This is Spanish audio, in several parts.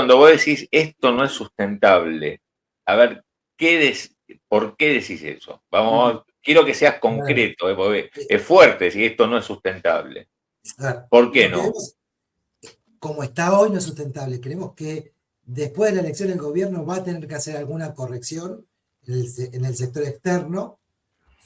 cuando vos decís esto no es sustentable, a ver, ¿por qué decís eso? Quiero que seas concreto, porque es fuerte si esto no es sustentable. ¿Por qué no? Vemos, como está hoy, no es sustentable. Creemos que después de la elección el gobierno va a tener que hacer alguna corrección en el sector externo.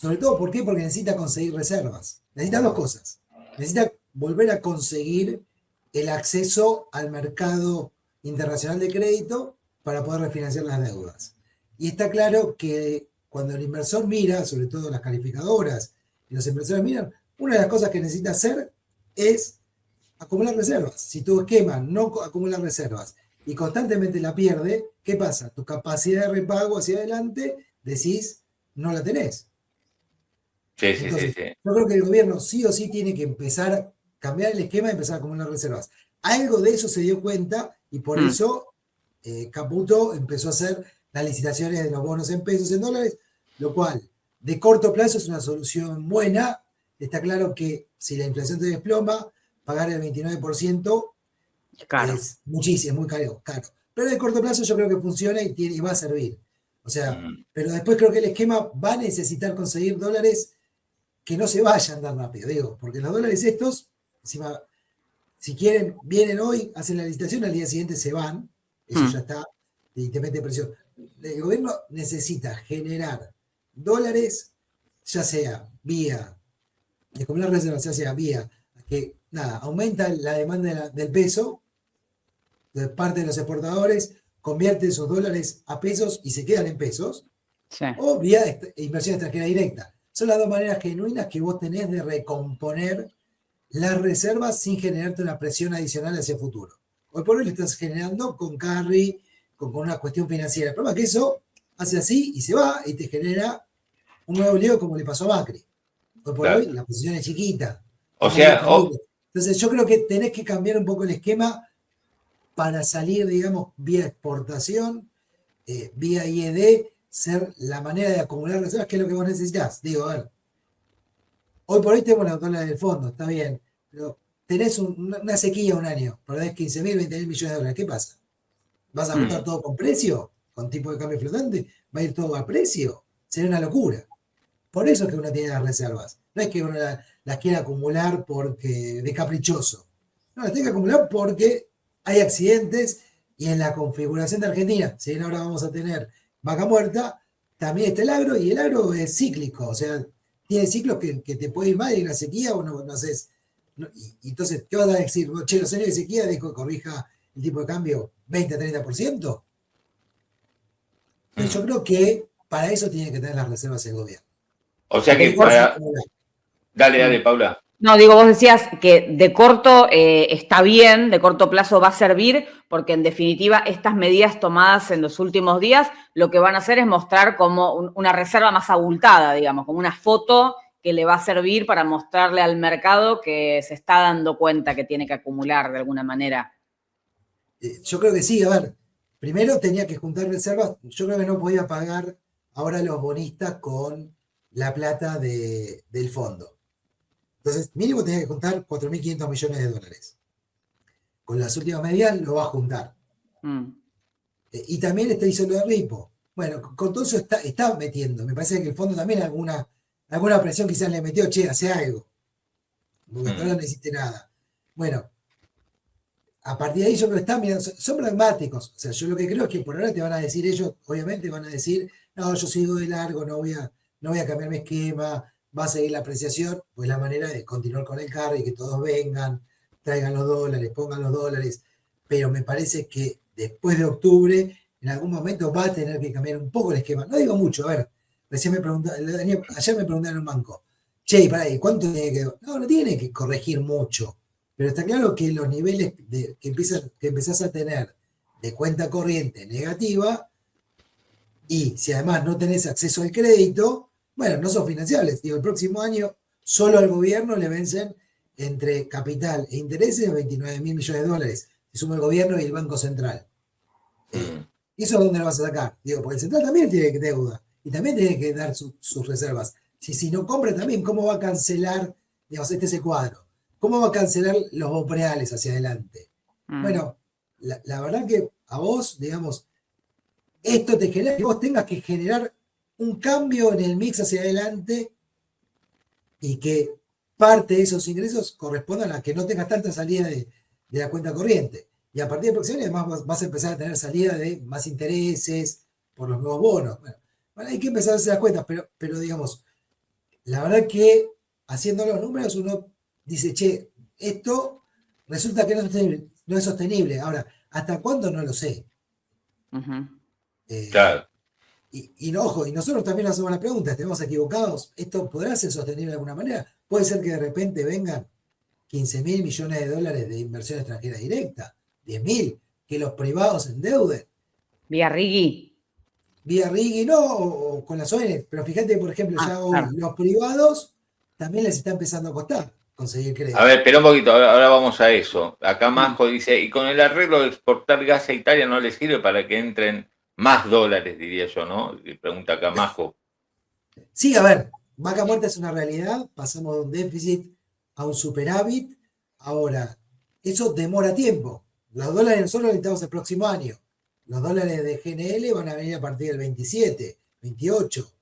Sobre todo, ¿por qué? Porque necesita conseguir reservas. Necesita dos cosas. Necesita volver a conseguir el acceso al mercado internacional de crédito para poder refinanciar las deudas. Y está claro que cuando el inversor mira, sobre todo las calificadoras y los inversores miran, una de las cosas que necesita hacer es acumular reservas. Si tu esquema no acumula reservas y constantemente la pierde, ¿qué pasa? Tu capacidad de repago hacia adelante, decís, no la tenés. Sí. Yo creo que el gobierno sí o sí tiene que empezar a cambiar el esquema y empezar a acumular reservas. Algo de eso se dio cuenta y por eso Caputo empezó a hacer las licitaciones de los bonos en pesos, en dólares, lo cual de corto plazo es una solución buena. Está claro que si la inflación se desploma, pagar el 29% es muchísimo, es muy caro. Pero de corto plazo yo creo que funciona y va a servir. O sea, pero después creo que el esquema va a necesitar conseguir dólares que no se vayan tan rápido, digo, porque los dólares estos, encima, si quieren, vienen hoy, hacen la licitación, al día siguiente se van, eso ya está, y te mete presión. El gobierno necesita generar dólares, ya sea vía, de acumular reservas, ya sea vía, que nada, aumenta la demanda del peso, de parte de los exportadores, convierte esos dólares a pesos y se quedan en pesos, o vía inversión extranjera directa. Son las dos maneras genuinas que vos tenés de recomponer las reservas sin generarte una presión adicional hacia el futuro. Hoy por hoy lo estás generando con carry, con una cuestión financiera. El problema es que eso hace así y se va y te genera un nuevo lío como le pasó a Macri. Hoy por hoy la posición es chiquita. O sea, entonces yo creo que tenés que cambiar un poco el esquema para salir, digamos, vía exportación, vía IED, ser la manera de acumular reservas, que es lo que vos necesitas. Digo, a ver, hoy por hoy tenemos la dólares del fondo, está bien, pero tenés una sequía un año, perdés 15.000, 20.000 millones de dólares, ¿qué pasa? ¿Vas a ajustar todo con precio? ¿Con tipo de cambio flotante? ¿Va a ir todo a precio? Sería una locura. Por eso es que uno tiene las reservas. No es que uno las quiera acumular porque de caprichoso. No, las tiene que acumular porque hay accidentes y en la configuración de Argentina, si bien ahora vamos a tener vaca muerta, también está el agro y el agro es cíclico. O sea, tiene ciclos que te puede ir mal en la sequía o no haces. Y entonces, ¿qué vas a decir? Che, los años de sequía dejo que corrija el tipo de cambio 20-30%. Entonces, yo creo que para eso tiene que tener las reservas el gobierno. O sea que para... Dale, Paula. No, digo, vos decías que de corto está bien, de corto plazo va a servir, porque en definitiva estas medidas tomadas en los últimos días lo que van a hacer es mostrar como una reserva más abultada, digamos, como una foto que le va a servir para mostrarle al mercado que se está dando cuenta que tiene que acumular de alguna manera. Yo creo que sí, a ver, primero tenía que juntar reservas, yo creo que no podía pagar ahora los bonistas con la plata del fondo. Entonces, mínimo tenía que juntar 4.500 millones de dólares. Con las últimas medidas lo va a juntar. Y también hizo lo de Ripo. Bueno, con todo eso está metiendo. Me parece que el fondo también alguna presión quizás le metió, che, hace algo. Porque no necesite nada. Bueno, a partir de ahí yo creo que están mirando, son pragmáticos. O sea, yo lo que creo es que por ahora te van a decir ellos, obviamente van a decir, no, yo sigo de largo, no voy a cambiar mi esquema, va a seguir la apreciación, pues la manera de continuar con el carry, que todos vengan, traigan los dólares, pongan los dólares, pero me parece que después de octubre, en algún momento va a tener que cambiar un poco el esquema. No digo mucho, a ver, ayer me preguntaron en un banco, che, pará, ¿cuánto tiene que...? No tiene que corregir mucho, pero está claro que los niveles que empezás a tener de cuenta corriente negativa, y si además no tenés acceso al crédito, bueno, no son financiables. Digo, el próximo año solo al gobierno le vencen entre capital e intereses 29.000 millones de dólares. Se suma el gobierno y el Banco Central. ¿Y eso dónde lo vas a sacar? Digo, porque el Central también tiene que deuda y también tiene que dar sus reservas. Si no compra también, ¿cómo va a cancelar? Digamos, este es el cuadro. ¿Cómo va a cancelar los bopreales hacia adelante? Bueno, la verdad que a vos, digamos, esto te genera que vos tengas que generar un cambio en el mix hacia adelante y que parte de esos ingresos correspondan a que no tengas tanta salida de la cuenta corriente. Y a partir del próximo año, además, vas a empezar a tener salida de más intereses por los nuevos bonos. Bueno, hay que empezar a hacer las cuentas, pero digamos, la verdad que haciendo los números uno dice, che, esto resulta que no es sostenible. Ahora, ¿hasta cuándo? No lo sé. Claro. Y no, ojo, y nosotros también nos hacemos la pregunta, ¿estamos equivocados? ¿Esto podrá ser sostenible de alguna manera? Puede ser que de repente vengan 15.000 millones de dólares de inversión extranjera directa, 10.000, que los privados se endeuden. Vía Riggi. Vía Riggi, no, o con las ONG, pero fíjate, por ejemplo, ya hoy los privados también les está empezando a costar conseguir crédito. A ver, espera un poquito, ahora vamos a eso. Acá Majo dice, y con el arreglo de exportar gas a Italia no le sirve para que entren más dólares, diría yo, ¿no? Pregunta acá Majo. Sí, a ver, vaca muerta es una realidad, pasamos de un déficit a un superávit, ahora, eso demora tiempo. Los dólares nosotros los necesitamos el próximo año. Los dólares de GNL van a venir a partir del 27, 28.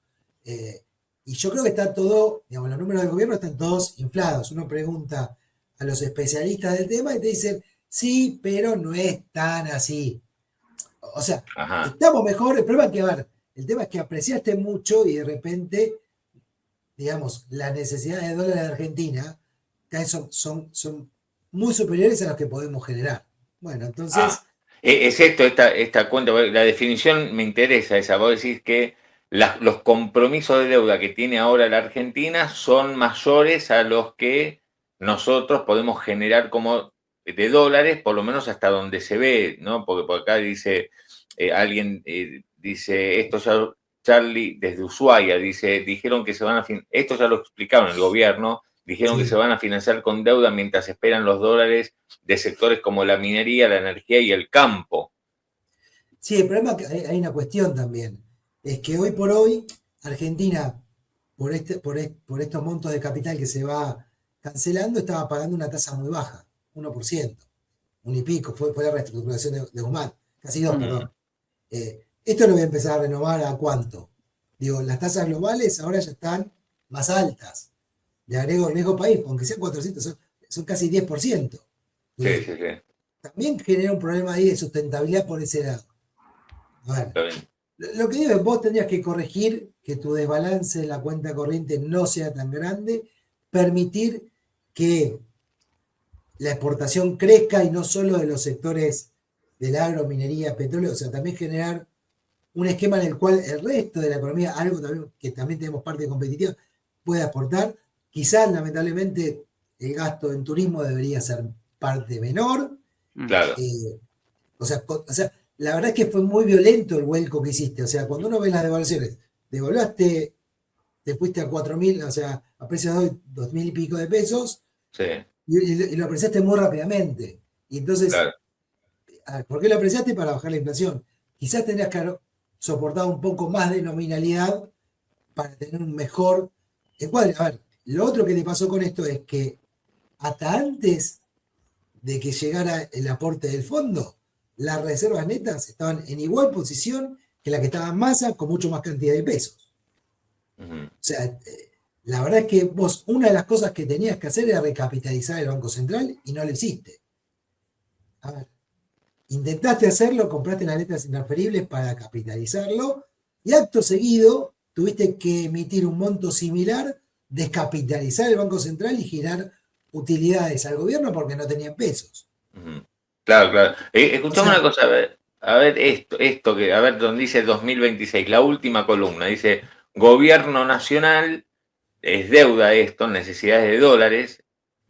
Y yo creo que está todo, digamos, los números del gobierno están todos inflados. Uno pregunta a los especialistas del tema y te dicen, sí, pero no es tan así. O sea, estamos mejor. El problema es que, a ver, el tema es que apreciaste mucho y de repente, digamos, las necesidades de dólares de Argentina son muy superiores a las que podemos generar. Bueno, entonces... es esto, esta cuenta, la definición me interesa esa. Vos decís que los compromisos de deuda que tiene ahora la Argentina son mayores a los que nosotros podemos generar como de dólares, por lo menos hasta donde se ve, ¿no? Porque por acá dice, alguien dice, esto ya, Charlie, desde Ushuaia, dice, dijeron que se van a, esto ya lo explicaron el gobierno, dijeron que se van a financiar con deuda mientras esperan los dólares de sectores como la minería, la energía y el campo. Sí, el problema es que hay una cuestión también, es que hoy por hoy Argentina, por estos montos de capital que se va cancelando, estaba pagando una tasa muy baja, 1%, un y pico, fue la reestructuración de Guzmán, casi 2, perdón. Esto lo voy a empezar a renovar ¿a cuánto? Digo, las tasas globales ahora ya están más altas. Le agrego el riesgo país, aunque sean 400, son casi 10%. Sí. También genera un problema ahí de sustentabilidad por ese lado. A ver, lo que digo es, vos tendrías que corregir que tu desbalance en la cuenta corriente no sea tan grande, permitir que la exportación crezca y no solo de los sectores del agro, minería, petróleo, o sea, también generar un esquema en el cual el resto de la economía, algo también, que también tenemos parte competitiva, pueda aportar. Quizás, lamentablemente, el gasto en turismo debería ser parte menor. Claro. O sea, la verdad es que fue muy violento el vuelco que hiciste. O sea, cuando uno ve las devaluaciones, devaluaste, te fuiste a 4.000, o sea, a precios de hoy, 2.000 y pico de pesos, y lo apreciaste muy rápidamente. Y entonces, ¿por qué lo apreciaste? Para bajar la inflación. Quizás tendrías que haber soportado un poco más de nominalidad para tener un mejor encuadre. A ver, lo otro que te pasó con esto es que hasta antes de que llegara el aporte del fondo, las reservas netas estaban en igual posición que la que estaba en Massa, con mucho más cantidad de pesos. O sea, la verdad es que vos, una de las cosas que tenías que hacer era recapitalizar el Banco Central y no lo hiciste. A ver, intentaste hacerlo, compraste las letras intransferibles para capitalizarlo y acto seguido tuviste que emitir un monto similar, descapitalizar el Banco Central y girar utilidades al gobierno porque no tenían pesos. Claro. Escuchame una cosa, a ver esto que, a ver, donde dice 2026, la última columna, dice, gobierno nacional, es deuda esto, necesidades de dólares,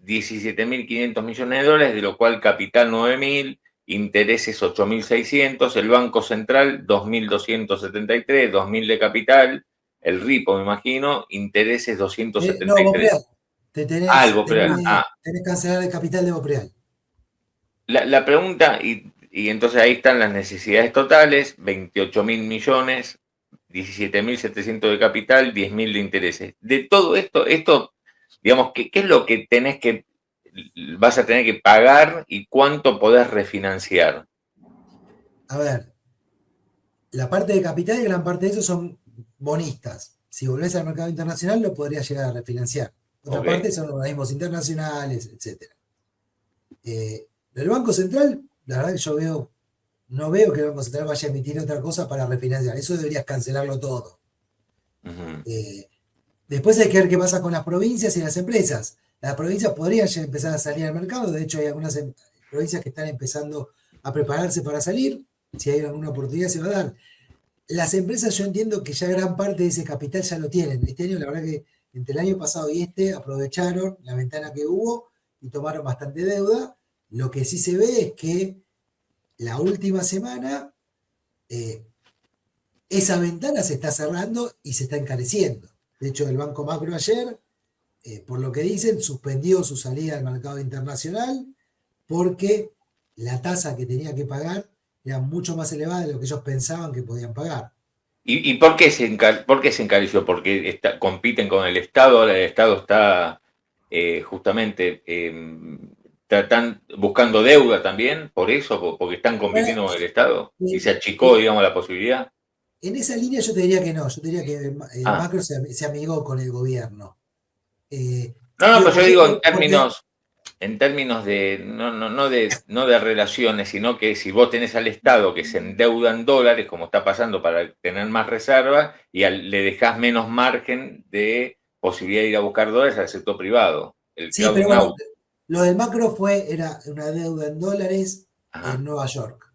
17.500 millones de dólares, de lo cual capital 9.000, intereses 8.600, el Banco Central 2.273, 2.000 de capital, el RIPO me imagino, intereses 273. No, Bopreal. Tenés que cancelar el capital de Bopreal. La pregunta, y entonces ahí están las necesidades totales, 28.000 millones, 17.700 de capital, 10.000 de intereses. De todo esto, digamos, ¿qué es lo que vas a tener que pagar y cuánto podés refinanciar? A ver, la parte de capital y gran parte de eso son bonistas. Si volvés al mercado internacional, lo podrías llegar a refinanciar. Otra Ok. parte son organismos internacionales, etc. El Banco Central, la verdad que no veo que el Banco Central vaya a emitir otra cosa para refinanciar. Eso deberías cancelarlo todo. Ujú. Después hay que ver qué pasa con las provincias y las empresas. Las provincias podrían ya empezar a salir al mercado. De hecho, hay algunas provincias que están empezando a prepararse para salir. Si hay alguna oportunidad, se va a dar. Las empresas, yo entiendo que ya gran parte de ese capital ya lo tienen. Este año, la verdad que entre el año pasado y este, aprovecharon la ventana que hubo y tomaron bastante deuda. Lo que sí se ve es que la última semana eh, esa ventana se está cerrando y se está encareciendo. De hecho, el Banco Macro ayer, por lo que dicen, suspendió su salida al mercado internacional porque la tasa que tenía que pagar era mucho más elevada de lo que ellos pensaban que podían pagar. ¿Y por qué se encareció? Porque compiten con el Estado, ahora el Estado está justamente están buscando deuda también, por eso, porque están Bueno, compitiendo con el Estado y se en, achicó, digamos, la posibilidad. en esa línea yo te diría que no, yo te diría que Ah, Macro se amigó con el gobierno. Eh, no, no, digo, pero ¿por yo qué? digo Porque en términos de, no de relaciones, sino que si vos tenés al Estado que se endeuda en dólares, como está pasando para tener más reserva, y le dejás menos margen de posibilidad de ir a buscar dólares al sector privado, el sí, crowding pero bueno, out. lo del Macro era una deuda en dólares en Ajá. Nueva York.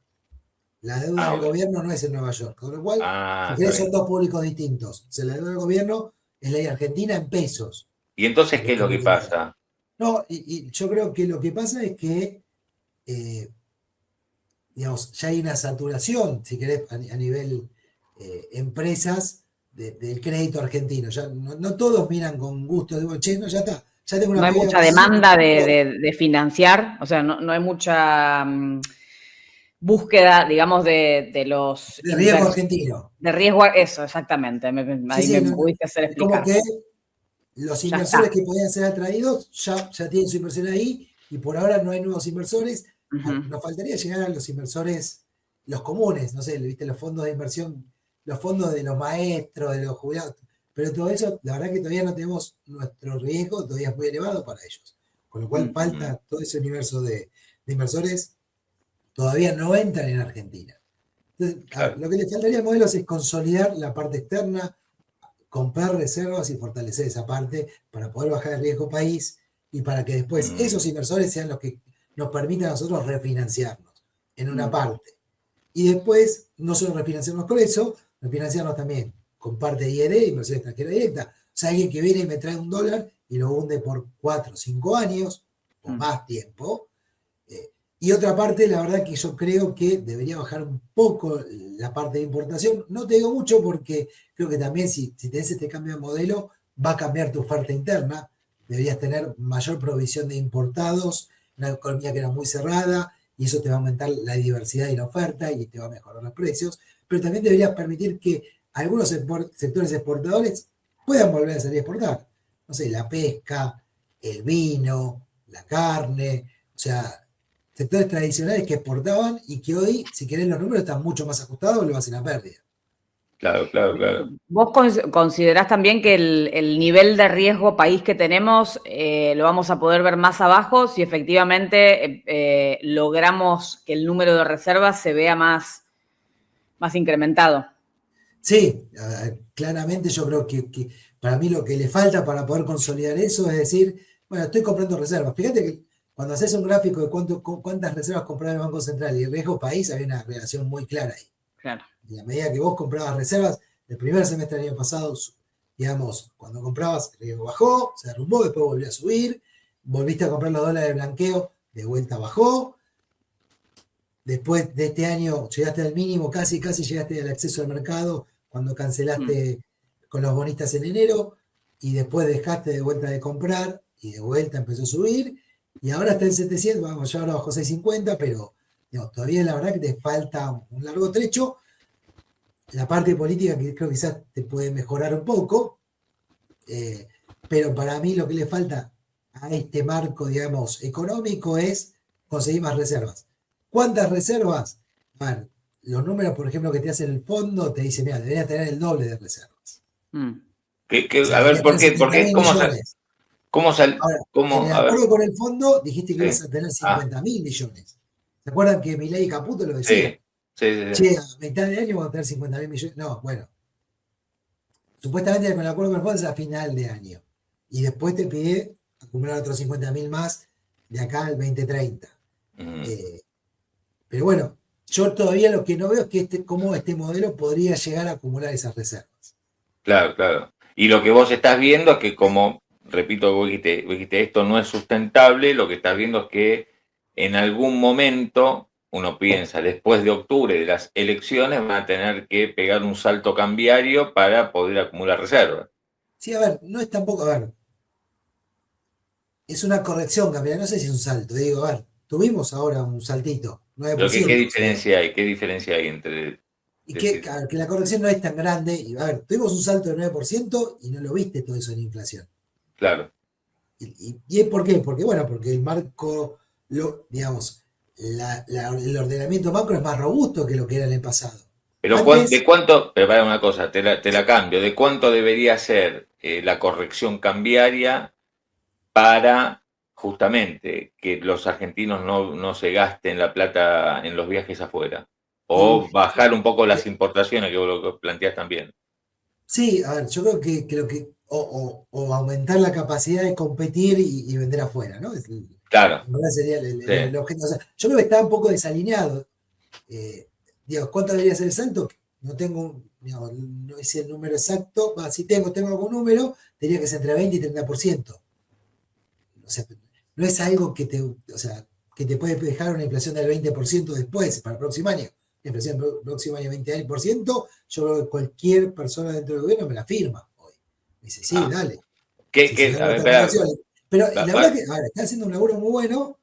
La deuda Ah, del ok. gobierno no es en Nueva York, con lo cual, Ah, si está querés, son bien. dos públicos distintos. O sea, la deuda del gobierno es la de Argentina en pesos, ¿Y entonces lo que qué es está lo que emitiendo acá. pasa? No, y yo creo que lo que pasa es que, eh, digamos, ya hay una saturación, si querés, a nivel empresas del crédito argentino. Ya no todos miran con gusto, digo, che, no, ya está, ya tengo No una hay pérdida mucha por ahí, demanda no, de financiar, o sea, no hay mucha búsqueda, digamos, de los de riesgo argentino. de riesgo, eso, exactamente, Sí, ahí sí, me no, pudiste hacer es como explicar. que los Ya inversores está. que podían ser atraídos ya tienen su inversión ahí y por ahora no hay nuevos inversores. Ujú. Nos faltaría llegar a los inversores, los comunes, no sé, viste, los fondos de inversión, los fondos de los maestros, de los jubilados, pero todo eso, la verdad que todavía no tenemos nuestro riesgo, todavía es muy elevado para ellos. Con lo cual Ujú. falta todo ese universo de inversores, todavía no entran en Argentina. Entonces, a ver, Claro. lo que le faltaría al modelo es consolidar la parte externa, comprar reservas y fortalecer esa parte para poder bajar el riesgo país y para que después esos Mm, inversores sean los que nos permitan a nosotros refinanciarnos en una Mm. parte. Y después, no solo refinanciarnos con eso, refinanciarnos también con parte de IED, inversión extranjera directa. O sea, alguien que viene y me trae $1 y lo hunde por 4 o 5 años o Mm. más tiempo, y otra parte, la verdad que yo creo que debería bajar un poco la parte de importación. No te digo mucho porque creo que también si tenés este cambio de modelo, va a cambiar tu oferta interna. Deberías tener mayor provisión de importados, una economía que era muy cerrada, y eso te va a aumentar la diversidad de la oferta y te va a mejorar los precios. Pero también deberías permitir que algunos sectores exportadores puedan volver a salir a exportar. No sé, la pesca, el vino, la carne. O sea, sectores tradicionales que exportaban y que hoy, si querés, los números están mucho más ajustados, lo hacen a pérdida. claro, claro, claro. ¿Vos considerás también que el nivel de riesgo país que tenemos lo vamos a poder ver más abajo si efectivamente logramos que el número de reservas se vea más incrementado? Sí, claramente yo creo que para mí lo que le falta para poder consolidar eso es decir, bueno, estoy comprando reservas. Fíjate que cuando haces un gráfico de cuántas reservas compraba el Banco Central y el riesgo país, había una relación muy clara ahí. Claro. Y a medida que vos comprabas reservas, el primer semestre del año pasado, digamos, cuando comprabas, el riesgo bajó, se derrumbó, después volvió a subir, volviste a comprar los dólares de blanqueo, de vuelta bajó. Después de este año llegaste al mínimo, casi llegaste al acceso al mercado cuando Mm. cancelaste con los bonistas en enero y después dejaste de vuelta de comprar y de vuelta empezó a subir y ahora está en 700, vamos, ya ahora bajó 650, pero digamos, todavía la verdad que te falta un largo trecho. La parte política que creo que quizás te puede mejorar un poco, eh, pero para mí lo que le falta a este marco, digamos, económico es conseguir más reservas. ¿Cuántas reservas? A ver, los números, por ejemplo, que te hace el fondo, te dice, mira, deberías tener el doble de reservas. O sea, a ver, ¿por qué? ¿Cómo Ahora, en el a ver, acuerdo con el fondo dijiste que sí. ibas a tener 50.000 millones. ¿Se acuerdan que Milei y Caputo lo decían? Sí. Che, a mitad de año vamos a tener 50.000 millones. No, bueno. Supuestamente con el acuerdo con el fondo es a final de año. Y después te pide acumular otros 50.000 más de acá al 2030. Pero bueno, yo todavía lo que no veo es que cómo este modelo podría llegar a acumular esas reservas. Claro. Y lo que vos estás viendo es que, como, repito, vos dijiste, esto no es sustentable, lo que estás viendo es que en algún momento, uno piensa, después de octubre de las elecciones, van a tener que pegar un salto cambiario para poder acumular reservas. Sí, a ver, no es tampoco, a ver, es una corrección cambiaria, no sé si es un salto, digo, a ver, tuvimos ahora un saltito, Pero ¿qué 9%. diferencia hay? ¿Qué diferencia hay entre Y decir? que la corrección no es tan grande. Y a ver, tuvimos un salto de 9% y no lo viste todo eso en inflación. Claro. ¿Y es por qué? Porque, bueno, porque el marco, digamos, el ordenamiento macro es más robusto que lo que era en el pasado. Pero Antes, ¿de cuánto? Pero para una cosa, te la cambio. ¿De cuánto debería ser la corrección cambiaria para justamente que los argentinos no se gasten la plata en los viajes afuera? O bajar un poco las importaciones, que vos lo planteás también. sí, a ver, yo creo que lo que, o aumentar la capacidad de competir y vender afuera, ¿no? Claro, En verdad sería sí. el objetivo. O sea, yo creo que está un poco desalineado. Digo, ¿cuánto debería ser el salto? No tengo, digamos, no hice el número exacto. Si tengo algún número, diría que es entre 20 y 30%. O sea, no es algo o sea, que te puede dejar una inflación del 20% después, para el próximo año. La inflación del próximo año 20%, yo creo que cualquier persona dentro del gobierno me la firma hoy. Me dice, sí, dale. Si A hago ver, esta espera, corrección. Pero la verdad que, a ver, está haciendo un laburo muy bueno,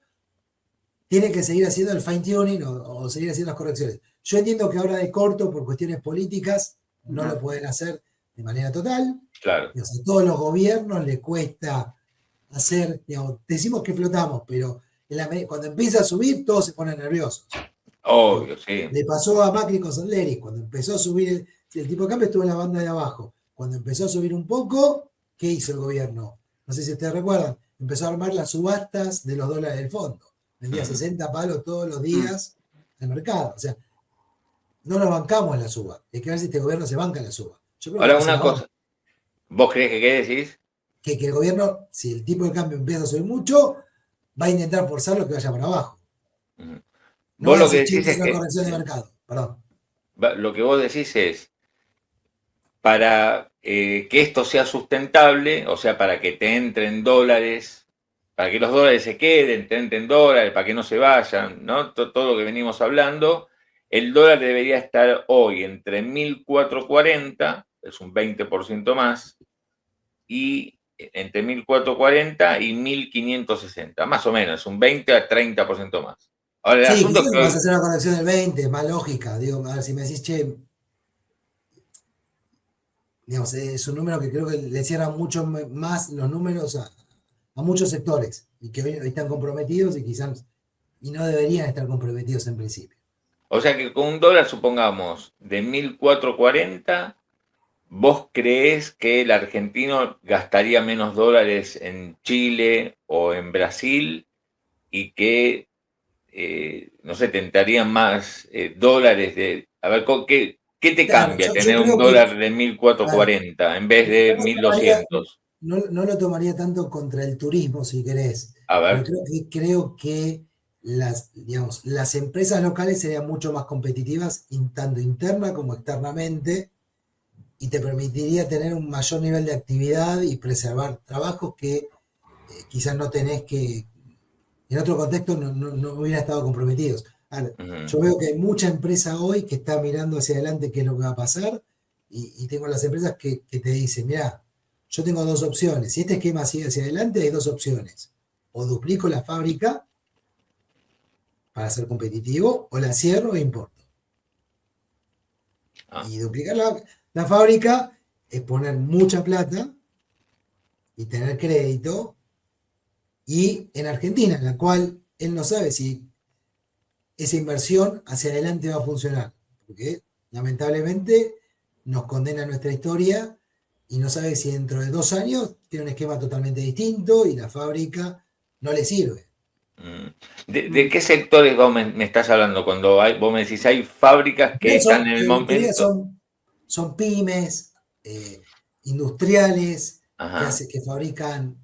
tiene que seguir haciendo el fine tuning o seguir haciendo las correcciones. Yo entiendo que ahora de corto, por cuestiones políticas, no lo pueden hacer de manera total. claro. O sea, a todos los gobiernos les cuesta hacer, digamos, decimos que flotamos, pero cuando empieza a subir, todos se ponen nerviosos. Obvio, sí. Le pasó a Macri con Sandleri, cuando empezó a subir, el tipo de cambio estuvo en la banda de abajo. Cuando empezó a subir un poco, ¿qué hizo el gobierno? No sé si ustedes recuerdan, empezó a armar las subastas de los dólares del fondo. Vendía 60 palos todos los días al mercado. O sea, no nos bancamos en la suba. Hay que ver si este gobierno se banca en la suba. Yo creo que Ahora no se una la banca. cosa, ¿vos crees que qué decís? Que el gobierno, si el tipo de cambio empieza a subir mucho, va a intentar forzarlo que vaya para abajo. No Vos va a lo que decir, che, decís es es una que, corrección de mercado. Perdón. lo que vos decís es, para que esto sea sustentable, o sea, para que te entren dólares, para que los dólares se queden, te entren dólares, para que no se vayan, ¿no? Todo lo que venimos hablando, el dólar debería estar hoy entre 1.440, es un 20% más, y entre 1.440 y 1.560, más o menos, un 20 a 30% más. Ahora, el Sí, asunto es quizás que vas a hoy, hacer una corrección del 20, más lógica. Digo, a ver si me decís, che, digamos, es un número que creo que le cierran mucho más los números a muchos sectores y que hoy están comprometidos y quizás y no deberían estar comprometidos en principio. o sea que con un dólar, supongamos, de 1.440, ¿vos creés que el argentino gastaría menos dólares en Chile o en Brasil y que, no sé, tentarían más dólares de... A ver, ¿qué te Claro, cambia yo tener un creo que, dólar de a ver, 1.440 en vez no de lo tomaría, 1.200? no lo tomaría tanto contra el turismo, si querés, A pero ver. creo que digamos, las empresas locales serían mucho más competitivas, tanto interna como externamente, y te permitiría tener un mayor nivel de actividad y preservar trabajos que quizás no tenés que, en otro contexto no hubieran estado comprometidos. Ahora, yo veo que hay mucha empresa hoy que está mirando hacia adelante qué es lo que va a pasar y tengo las empresas que te dicen, mira, yo tengo dos opciones. Si este esquema sigue hacia adelante, hay dos opciones. O duplico la fábrica para ser competitivo o la cierro e importo. Ah, Y duplicar la fábrica es poner mucha plata y tener crédito y en Argentina, en la cual él no sabe si esa inversión hacia adelante va a funcionar. porque lamentablemente nos condena nuestra historia y no sabe si dentro de 2 años tiene un esquema totalmente distinto y la fábrica no le sirve. ¿De qué sectores vos me estás hablando cuando vos me decís hay fábricas que están en el momento? Son pymes, industriales, Ajá. que fabrican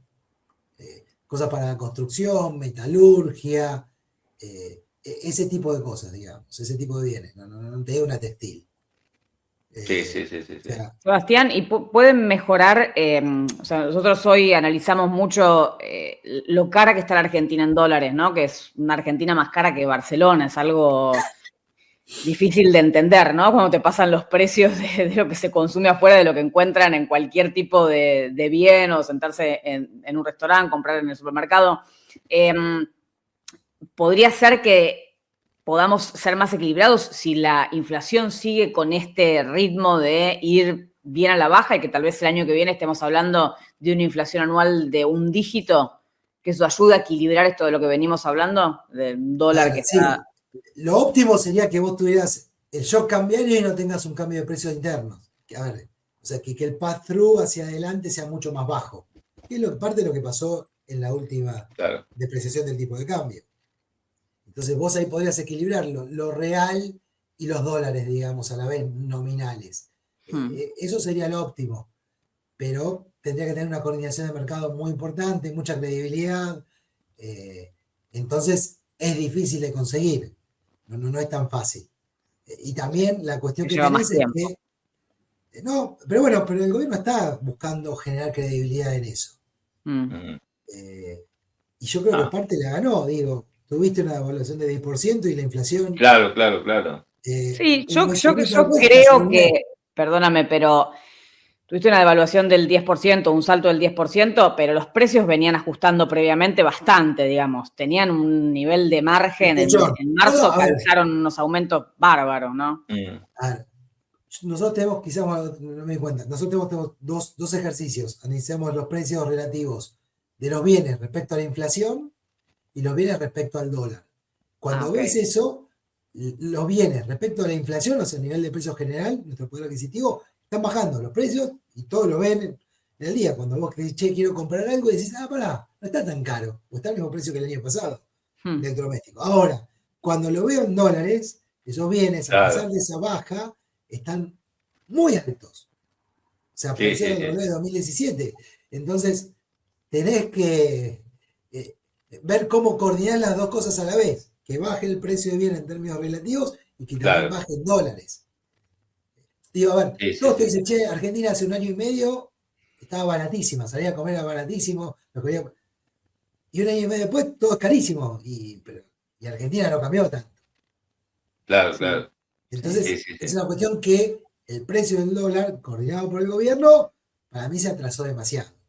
cosas para la construcción, metalurgia, ese tipo de cosas, digamos, ese tipo de bienes, no te digo una textil. Sí. O sea, Sebastián, ¿y pueden mejorar? O sea, nosotros hoy analizamos mucho lo cara que está la Argentina en dólares, ¿no? Que es una Argentina más cara que Barcelona, es algo difícil de entender, ¿no? Cuando te pasan los precios de lo que se consume afuera, de lo que encuentran en cualquier tipo de bien o sentarse en un restaurante, comprar en el supermercado. Podría ser que podamos ser más equilibrados si la inflación sigue con este ritmo de ir bien a la baja y que tal vez el año que viene estemos hablando de una inflación anual de un dígito, que eso ayuda a equilibrar esto de lo que venimos hablando, del dólar que está... Sí. Lo óptimo sería que vos tuvieras el shock cambiario y no tengas un cambio de precios internos. O sea, que el pass-through hacia adelante sea mucho más bajo. Que es parte de lo que pasó en la última depreciación del tipo de cambio. Entonces vos ahí podrías equilibrar lo real y los dólares, digamos, a la vez nominales. Eso sería lo óptimo. Pero tendría que tener una coordinación de mercado muy importante, mucha credibilidad. Entonces es difícil de conseguir. No es tan fácil. Y también la cuestión que tenés es que... No, pero bueno, pero el gobierno está buscando generar credibilidad en eso. Y yo creo que parte la ganó, digo. Tuviste una devaluación de 10% y la inflación... Claro. Sí, yo creo que, perdóname, pero tuviste una devaluación del 10%, un salto del 10%, pero los precios venían ajustando previamente bastante, digamos. Tenían un nivel de margen. En marzo alcanzaron unos aumentos bárbaros, ¿no? A ver, nosotros tenemos, quizás no me di cuenta, nosotros tenemos dos ejercicios. Analizamos los precios relativos de los bienes respecto a la inflación y los bienes respecto al dólar. Cuando ves eso, los bienes respecto a la inflación, o sea, el nivel de precios general, nuestro poder adquisitivo, están bajando los precios y todos lo ven en el día. Cuando vos decís, che, quiero comprar algo, decís, pará, no está tan caro, o está al mismo precio que el año pasado, electrodoméstico. Ahora, cuando lo veo en dólares, esos bienes, a pesar de esa baja, están muy altos. O sea, aparecieron en el 2017. Entonces, tenés que ver cómo coordinar las dos cosas a la vez. Que baje el precio de bien en términos relativos y que también baje en dólares. Digo, a ver, todos te dicen, che, Argentina hace 1 año y medio estaba baratísima, salía a comer, era baratísimo. Y 1 año y medio después todo es carísimo. Y Argentina no cambió tanto. Claro. Entonces, es una cuestión que el precio del dólar, coordinado por el gobierno, para mí se atrasó demasiado.